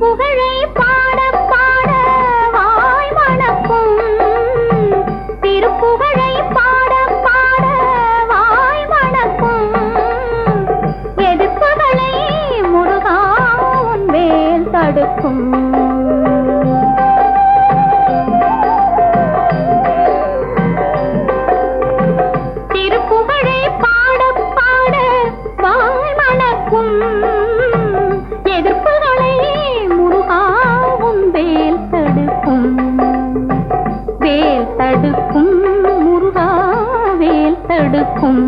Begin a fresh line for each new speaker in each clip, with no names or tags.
திருப்புகழை பாட பாட வாய் மணக்கும். திருப்புகழை பாட பாட வாய் மணக்கும். எதிர்ப்புகளை முருகா உன் வேல் தடுக்கும். திருப்புகழை பாட பாட வாய் மணக்கும். எதிர்ப்புகளை முருகா உன் வேல் தடுக்கும். வேல் தடுக்கும் முருகா வேல் தடுக்கும்.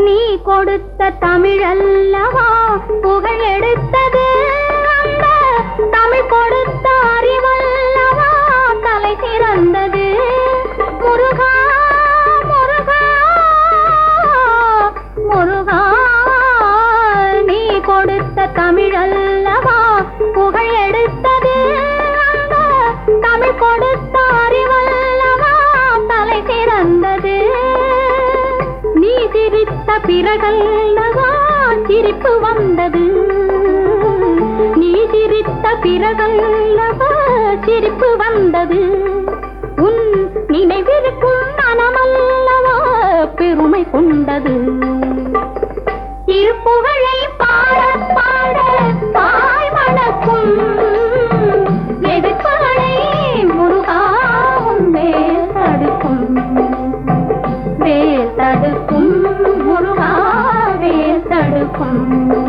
நீ கொடுத்த தமிழல்லவா புகழ் எடுத்தது. அந்த தமிழ் கொடுத்த அறிவல்லவா தலை சிறந்தது. முருகா முருகா முருகா நீ கொடுத்த தமிழல்லவா புகழ் எடுத்தது. அந்த தமிழ் கொடுத்த அறிவல்லவா தலை சிறந்தது. நீ சிரித்த பிறகல்லவா சிரிப்பு வந்தது. நீ சிரித்த பிறகல்லவா சிரிப்பு வந்தது. உன் நினைவிருக்கும் மனமல்லவா பெருமை கொண்டது. திருப்புகழை பாட பாட வாய் மணக்கும். எதிர்ப்புகளை முருகா உன் வேல் தடுக்கும். வேல் தடுக்கும் முருகா வேல் தடுக்கும்.